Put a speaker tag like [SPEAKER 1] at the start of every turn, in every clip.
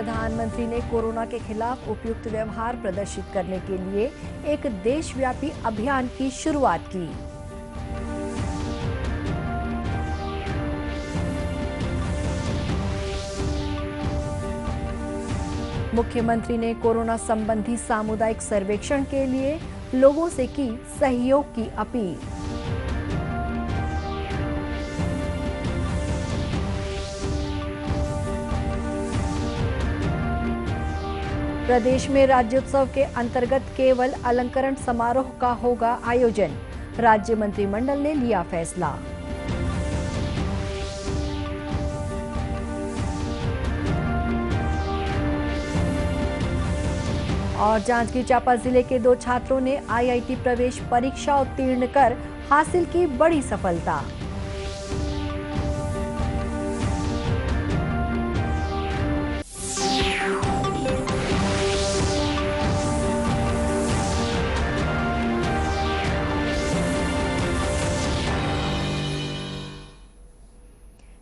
[SPEAKER 1] प्रधानमंत्री ने कोरोना के खिलाफ उपयुक्त व्यवहार प्रदर्शित करने के लिए एक देशव्यापी अभियान की शुरुआत की। मुख्यमंत्री ने कोरोना संबंधी सामुदायिक सर्वेक्षण के लिए लोगों से की सहयोग की अपील। प्रदेश में राज्योत्सव के अंतर्गत केवल अलंकरण समारोह का होगा आयोजन, राज्य मंत्रिमंडल ने लिया फैसला। और जांजगीर चांपा जिले के 2 छात्रों ने आईआईटी प्रवेश परीक्षा उत्तीर्ण कर हासिल की बड़ी सफलता।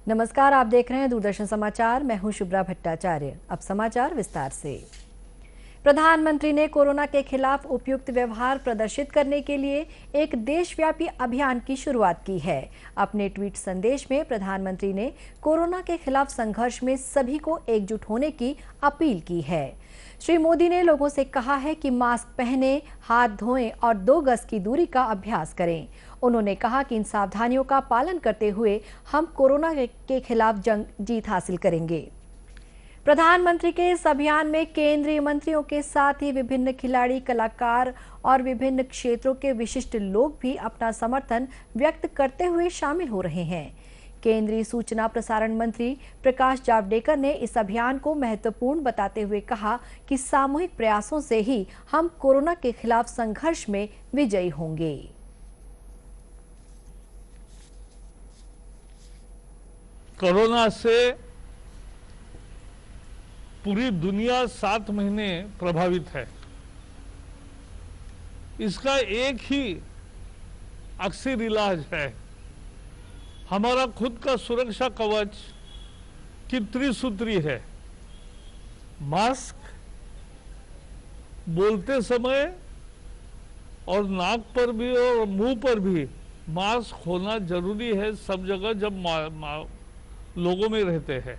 [SPEAKER 1] नमस्कार, आप देख रहे हैं दूरदर्शन समाचार। मैं हूं शुभ्रा भट्टाचार्य। अब समाचार विस्तार से। प्रधानमंत्री ने कोरोना के खिलाफ उपयुक्त व्यवहार प्रदर्शित करने के लिए एक देशव्यापी अभियान की शुरुआत की है। अपने ट्वीट संदेश में प्रधानमंत्री ने कोरोना के खिलाफ संघर्ष में सभी को एकजुट होने की अपील की है। श्री मोदी ने लोगों से कहा है कि मास्क पहनें, हाथ धोएं और 2 गज की दूरी का अभ्यास करें। उन्होंने कहा कि इन सावधानियों का पालन करते हुए हम कोरोना के खिलाफ जीत हासिल करेंगे। प्रधानमंत्री के इस अभियान में केंद्रीय मंत्रियों के साथ ही विभिन्न खिलाड़ी, कलाकार और विभिन्न क्षेत्रों के विशिष्ट लोग भी अपना समर्थन व्यक्त करते हुए शामिल हो रहे हैं। केंद्रीय सूचना प्रसारण मंत्री प्रकाश जावड़ेकर ने इस अभियान को महत्वपूर्ण बताते हुए कहा कि सामूहिक प्रयासों से ही हम कोरोना के खिलाफ संघर्ष में विजयी होंगे।
[SPEAKER 2] कोरोना से पूरी दुनिया 7 महीने प्रभावित है। इसका एक ही अक्सर इलाज है, हमारा खुद का सुरक्षा कवच की त्रिसूत्री है। मास्क बोलते समय और नाक पर भी और मुंह पर भी मास्क होना जरूरी है सब जगह जब लोगों में रहते हैं।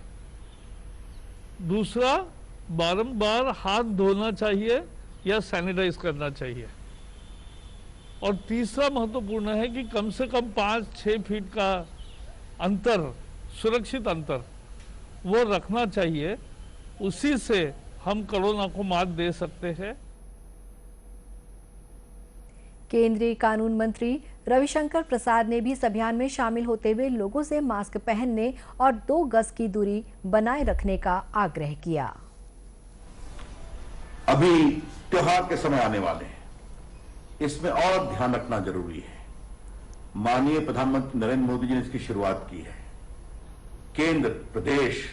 [SPEAKER 2] दूसरा, बारंबार हाथ धोना चाहिए या सैनिटाइज करना चाहिए। और तीसरा महत्वपूर्ण है कि कम से कम 5-6 फीट का अंतर, सुरक्षित अंतर वो रखना चाहिए। उसी से हम कोरोना को मात दे सकते हैं।
[SPEAKER 1] केंद्रीय कानून मंत्री रविशंकर प्रसाद ने भी इस अभियान में शामिल होते हुए लोगों से मास्क पहनने और 2 गज की दूरी बनाए रखने का आग्रह किया।
[SPEAKER 3] अभी त्योहार के समय आने वाले हैं, इसमें और ध्यान रखना जरूरी है। माननीय प्रधानमंत्री नरेंद्र मोदी जी ने इसकी शुरुआत की है। केंद्र, प्रदेश,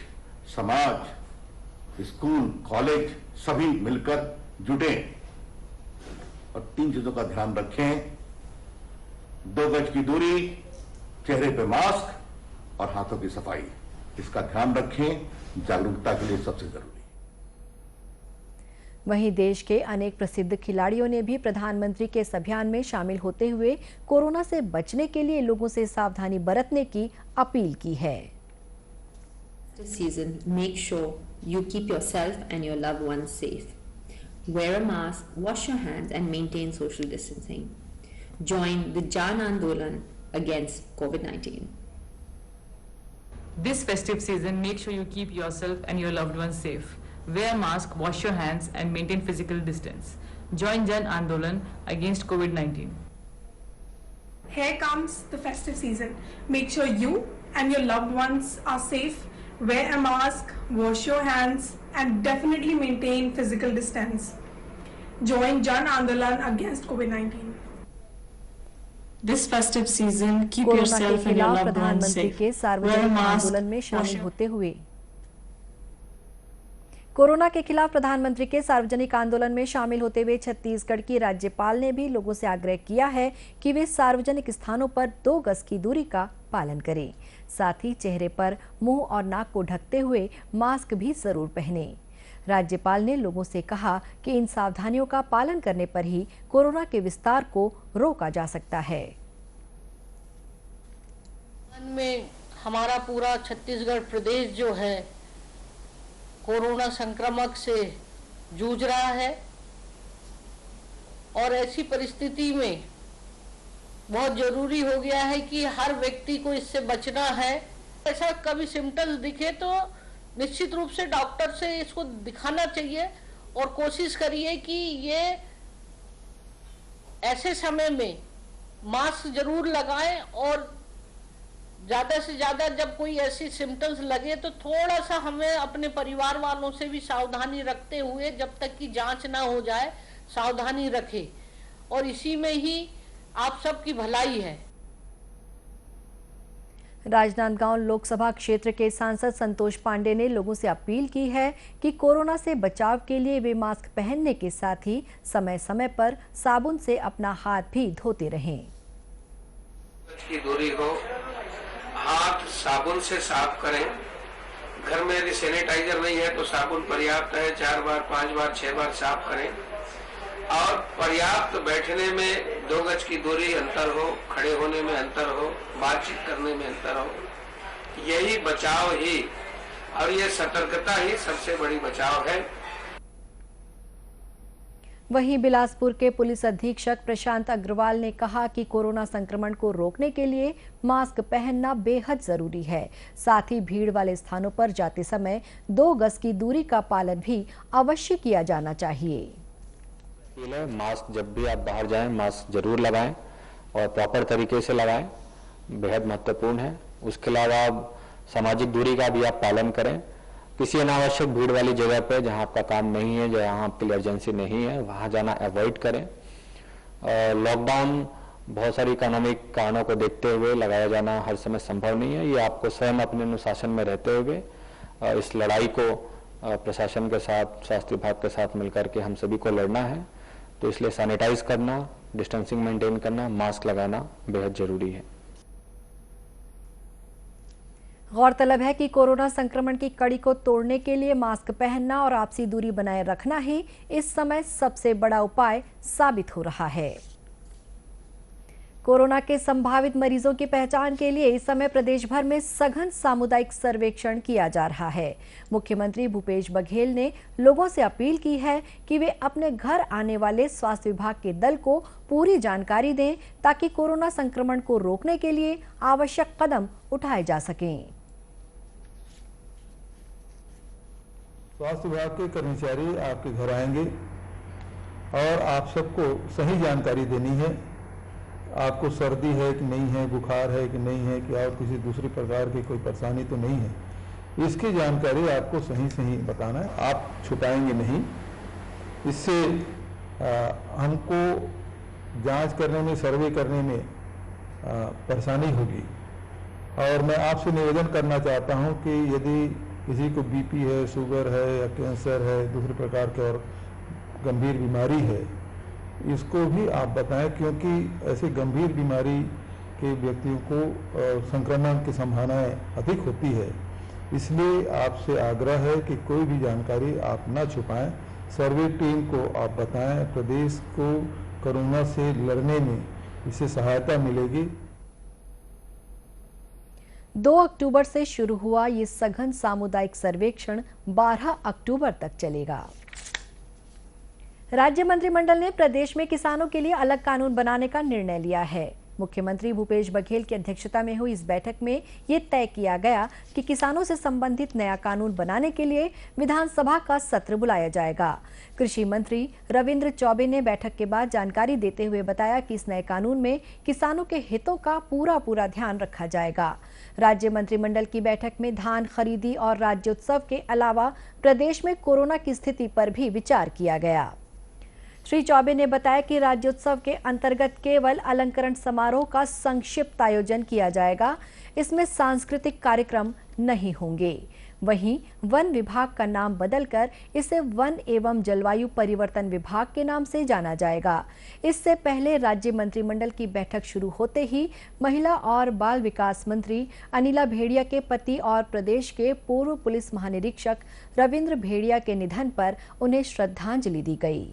[SPEAKER 3] समाज, स्कूल, कॉलेज सभी मिलकर जुटे और 3 चीजों का ध्यान रखें। 2 गज की दूरी, चेहरे पे मास्क और हाथों की सफाई, इसका ध्यान रखें। जागरूकता के लिए सबसे जरूरी।
[SPEAKER 1] वहीं देश के अनेक प्रसिद्ध खिलाड़ियों ने भी प्रधानमंत्री के इस अभियान में शामिल होते हुए कोरोना से बचने के लिए लोगों से सावधानी बरतने की अपील की है।
[SPEAKER 4] This season, make sure you keep yourself and your loved ones safe. Wear a mask, wash your hands and maintain social distancing. Join the Jan Andolan against COVID-19.
[SPEAKER 5] This festive season, make sure you keep yourself and your loved ones safe. Wear a mask, wash your hands and maintain physical distance. Join Jan Andolan against COVID-19.
[SPEAKER 6] Here comes the festive season. Make sure you and your loved ones are safe. Wear a mask, wash your hands and definitely maintain physical distance. Join Jan Andolan against COVID-19.
[SPEAKER 5] This festive season, keep yourself and your loved ones
[SPEAKER 1] प्रधानमंत्री
[SPEAKER 5] safe.
[SPEAKER 1] के
[SPEAKER 5] Wear a
[SPEAKER 1] सार्वजनिक
[SPEAKER 5] mask,
[SPEAKER 1] आंदोलन में शामिल
[SPEAKER 5] wash your
[SPEAKER 1] होते हुए corona के खिलाफ प्रधानमंत्री के सार्वजनिक आंदोलन में शामिल होते हुए छत्तीसगढ़ की राज्यपाल ने भी लोगों से आग्रह किया है कि वे सार्वजनिक स्थानों पर 2 गज की दूरी का पालन करें। साथ ही चेहरे पर मुंह और नाक को ढकते हुए मास्क भी जरूर पहनें। राज्यपाल ने लोगों से कहा कि इन सावधानियों का पालन करने पर ही कोरोना के विस्तार को रोका जा सकता है।
[SPEAKER 7] में हमारा पूरा छत्तीसगढ़ प्रदेश जो है कोरोना संक्रमण से जूझ रहा है और ऐसी परिस्थिति में बहुत जरूरी हो गया है कि हर व्यक्ति को इससे बचना है। ऐसा कभी सिम्टम्स दिखे तो निश्चित रूप से डॉक्टर से इसको दिखाना चाहिए और कोशिश करिए कि ये ऐसे समय में मास्क जरूर लगाएं और ज्यादा से ज्यादा जब कोई ऐसी सिम्टम्स लगे तो थोड़ा सा हमें अपने परिवार वालों से भी सावधानी रखते हुए जब तक कि जांच ना हो जाए सावधानी रखें और इसी में ही आप सबकी भलाई है।
[SPEAKER 1] राजनांदगांव लोकसभा क्षेत्र के सांसद संतोष पांडे ने लोगों से अपील की है कि कोरोना से बचाव के लिए वे मास्क पहनने के साथ ही समय समय पर साबुन से अपना हाथ भी धोते रहें।
[SPEAKER 8] की दूरी हो, हाथ साबुन से साफ करें। घर में यदि सैनिटाइजर नहीं है तो साबुन पर्याप्त है, 4 बार 5 बार 6 बार साफ करें और पर्याप्त बैठने में 2 गज की दूरी अंतर हो, खड़े होने में अंतर हो, बातचीत करने में अंतर हो। यही बचाव ही और ये सतर्कता ही सबसे बड़ी बचाव है।
[SPEAKER 1] वहीं बिलासपुर के पुलिस अधीक्षक प्रशांत अग्रवाल ने कहा कि कोरोना संक्रमण को रोकने के लिए मास्क पहनना बेहद जरूरी है। साथ ही भीड़ वाले स्थानों पर जाते समय 2 गज की दूरी का पालन भी अवश्य किया जाना चाहिए।
[SPEAKER 9] मास्क जब भी आप बाहर जाएं मास्क जरूर लगाएं और प्रॉपर तरीके से लगाएं, बेहद महत्वपूर्ण है। उसके अलावा सामाजिक दूरी का भी आप पालन करें। किसी अनावश्यक भीड़ वाली जगह पे जहां आपका काम नहीं है, जहां आपके लिए अर्जेंसी नहीं है, वहां जाना अवॉइड करें। लॉकडाउन बहुत सारी इकोनॉमिक कारणों को देखते हुए लगाया जाना हर समय संभव नहीं है। ये आपको स्वयं अपने अनुशासन में रहते हुए इस लड़ाई को प्रशासन के साथ, स्वास्थ्य विभाग के साथ मिलकर के हम सभी को लड़ना है। तो इसलिए सैनिटाइज करना, डिस्टेंसिंग मेंटेन करना, मास्क लगाना बेहद जरूरी है।
[SPEAKER 1] गौरतलब है कि कोरोना संक्रमण की कड़ी को तोड़ने के लिए मास्क पहनना और आपसी दूरी बनाए रखना ही इस समय सबसे बड़ा उपाय साबित हो रहा है। कोरोना के संभावित मरीजों की पहचान के लिए इस समय प्रदेश भर में सघन सामुदायिक सर्वेक्षण किया जा रहा है। मुख्यमंत्री भूपेश बघेल ने लोगों से अपील की है कि वे अपने घर आने वाले स्वास्थ्य विभाग के दल को पूरी जानकारी दें ताकि कोरोना संक्रमण को रोकने के लिए आवश्यक कदम उठाए जा सकें।
[SPEAKER 10] स्वास्थ्य विभाग के कर्मचारी आपके घर आएंगे और आप सबको सही जानकारी देनी है। आपको सर्दी है कि नहीं है, बुखार है कि नहीं है, कि और किसी दूसरी प्रकार की कोई परेशानी तो नहीं है, इसकी जानकारी आपको सही बताना है। आप छुपाएंगे नहीं। इससे हमको जांच करने में, सर्वे करने में परेशानी होगी। और मैं आपसे निवेदन करना चाहता हूं कि यदि किसी को बीपी है, शुगर है या कैंसर है, दूसरे प्रकार के और गंभीर बीमारी है, इसको भी आप बताएं, क्योंकि ऐसे गंभीर बीमारी के व्यक्तियों को संक्रमण की संभावनाएं अधिक होती है। इसलिए आपसे आग्रह है कि कोई भी जानकारी आप न छुपाएं। सर्वे टीम को आप बताएं। प्रदेश को कोरोना से लड़ने में इससे सहायता मिलेगी।
[SPEAKER 1] 2 अक्टूबर से शुरू हुआ ये सघन सामुदायिक सर्वेक्षण 12 अक्टूबर तक चलेगा। राज्य मंत्रिमंडल ने प्रदेश में किसानों के लिए अलग कानून बनाने का निर्णय लिया है। मुख्यमंत्री भूपेश बघेल की अध्यक्षता में हुई इस बैठक में ये तय किया गया कि किसानों से संबंधित नया कानून बनाने के लिए विधानसभा का सत्र बुलाया जाएगा। कृषि मंत्री रविंद्र चौबे ने बैठक के बाद जानकारी देते हुए बताया कि इस नए कानून में किसानों के हितों का पूरा ध्यान रखा जाएगा। राज्य मंत्रिमंडल की बैठक में धान खरीदी और राज्योत्सव के अलावा प्रदेश में कोरोना की स्थिति पर भी विचार किया गया। श्री चौबे ने बताया कि राज्योत्सव के अंतर्गत केवल अलंकरण समारोह का संक्षिप्त आयोजन किया जाएगा। इसमें सांस्कृतिक कार्यक्रम नहीं होंगे। वहीं वन विभाग का नाम बदलकर इसे वन एवं जलवायु परिवर्तन विभाग के नाम से जाना जाएगा। इससे पहले राज्य मंत्रिमंडल की बैठक शुरू होते ही महिला और बाल विकास मंत्री अनिला भेड़िया के पति और प्रदेश के पूर्व पुलिस महानिरीक्षक रविंद्र भेड़िया के निधन पर उन्हें श्रद्धांजलि दी गई।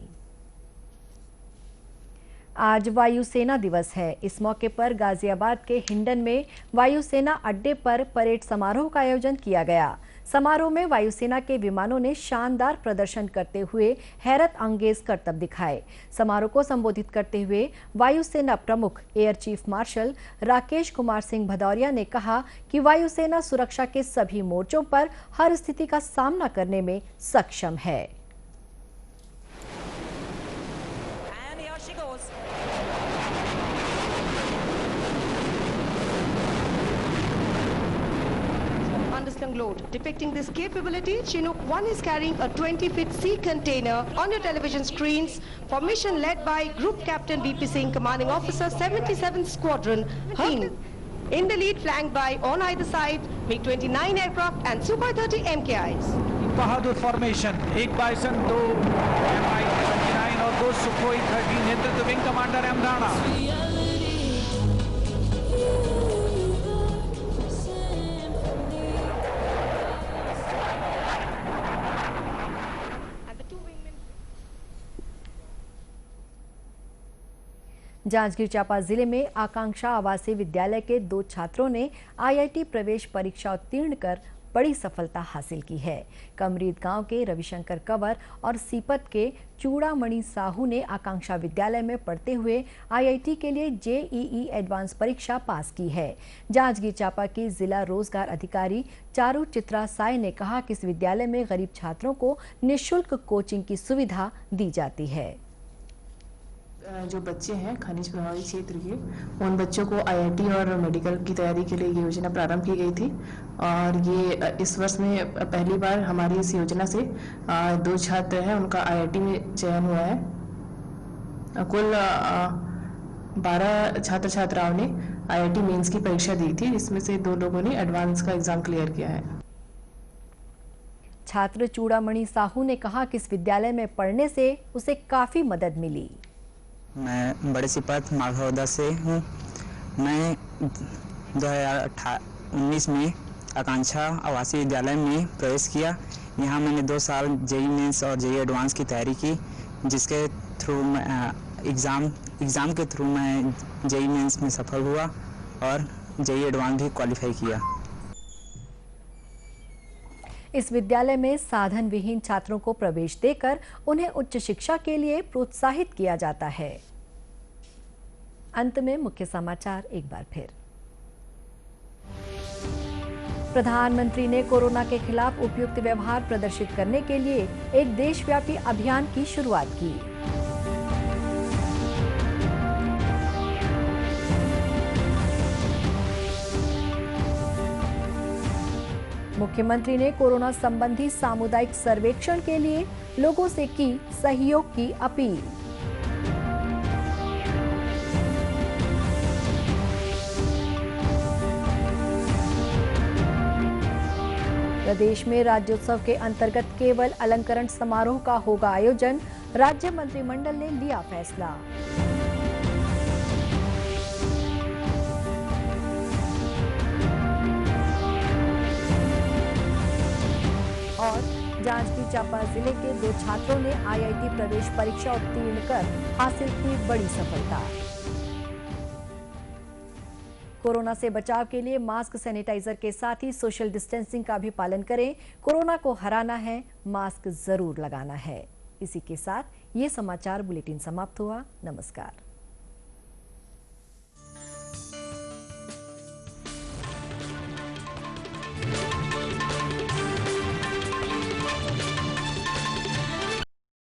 [SPEAKER 1] आज वायुसेना दिवस है। इस मौके पर गाजियाबाद के हिंडन में वायुसेना अड्डे पर परेड समारोह का आयोजन किया गया। समारोह में वायुसेना के विमानों ने शानदार प्रदर्शन करते हुए हैरत अंगेज करतब दिखाए। समारोह को संबोधित करते हुए वायुसेना प्रमुख air chief marshal Rakesh Kumar Singh Bhadauria ने कहा कि वायुसेना सुरक्षा के सभी मोर्चों पर हर स्थिति का सामना करने में सक्षम है।
[SPEAKER 11] Load. Depicting this capability, Chinook 1 is carrying a 20-feet sea container on your television screens for mission led by Group Captain VP Singh, Commanding Officer 77th Squadron, Hertin. In the lead, flanked by, on either side, MiG-29 aircraft and Sukhoi-30 MKIs.
[SPEAKER 12] Bahadur formation, एक bison, दो Mi-29 और दो Sukhoi-30 नेतृत्व wing commander M Rana.
[SPEAKER 1] Janjgir Champa जिले में आकांक्षा आवासीय विद्यालय के 2 छात्रों ने आईआईटी प्रवेश परीक्षा उत्तीर्ण कर बड़ी सफलता हासिल की है। कमरीद गांव के रविशंकर कंवर और सीपत के चूड़ामणि साहू ने आकांक्षा विद्यालय में पढ़ते हुए आईआईटी के लिए जेईई एडवांस परीक्षा पास की है। जांजगीर चांपा की जिला रोजगार अधिकारी चारू चित्रा साय ने कहा कि इस विद्यालय में गरीब छात्रों को निःशुल्क कोचिंग की सुविधा दी जाती है।
[SPEAKER 5] जो बच्चे हैं खनिज प्रभावित क्षेत्र के, उन बच्चों को आईआईटी और मेडिकल की तैयारी के लिए ये योजना प्रारंभ की गई थी और ये इस वर्ष में पहली बार हमारी इस योजना से 2 छात्र हैं, उनका आईआईटी में चयन हुआ है। कुल 12 छात्र छात्राओं ने आईआईटी मेंस की परीक्षा दी थी, जिसमें से 2 लोगों ने एडवांस का एग्जाम क्लियर किया है।
[SPEAKER 1] छात्र चूड़ामणि साहू ने कहा कि इस विद्यालय में पढ़ने से उसे काफी मदद मिली।
[SPEAKER 13] मैं बड़े सिपत माघौदा से हूँ। मैं 2019 में आकांक्षा आवासीय विद्यालय में प्रवेश किया। यहाँ मैंने 2 साल जेईई मेंस और जेईई एडवांस की तैयारी की, जिसके थ्रू एग्ज़ाम के थ्रू मैं जेईई मेंस में सफल हुआ और जेईई एडवांस भी क्वालिफाई किया।
[SPEAKER 1] इस विद्यालय में साधन विहीन छात्रों को प्रवेश देकर उन्हें उच्च शिक्षा के लिए प्रोत्साहित किया जाता है। अंत में मुख्य समाचार एक बार फिर। प्रधानमंत्री ने कोरोना के खिलाफ उपयुक्त व्यवहार प्रदर्शित करने के लिए एक देशव्यापी अभियान की शुरुआत की। मुख्यमंत्री ने कोरोना संबंधी सामुदायिक सर्वेक्षण के लिए लोगों से की सहयोग की अपील। प्रदेश में राज्योत्सव के अंतर्गत केवल अलंकरण समारोह का होगा आयोजन, राज्य मंत्रिमंडल ने लिया फैसला। और जांजगीर चांपा जिले के 2 छात्रों ने आईआईटी प्रवेश परीक्षा उत्तीर्ण कर हासिल की बड़ी सफलता। कोरोना से बचाव के लिए मास्क, सैनिटाइजर के साथ ही सोशल डिस्टेंसिंग का भी पालन करें। कोरोना को हराना है, मास्क जरूर लगाना है। इसी के साथ ये समाचार बुलेटिन समाप्त हुआ। नमस्कार।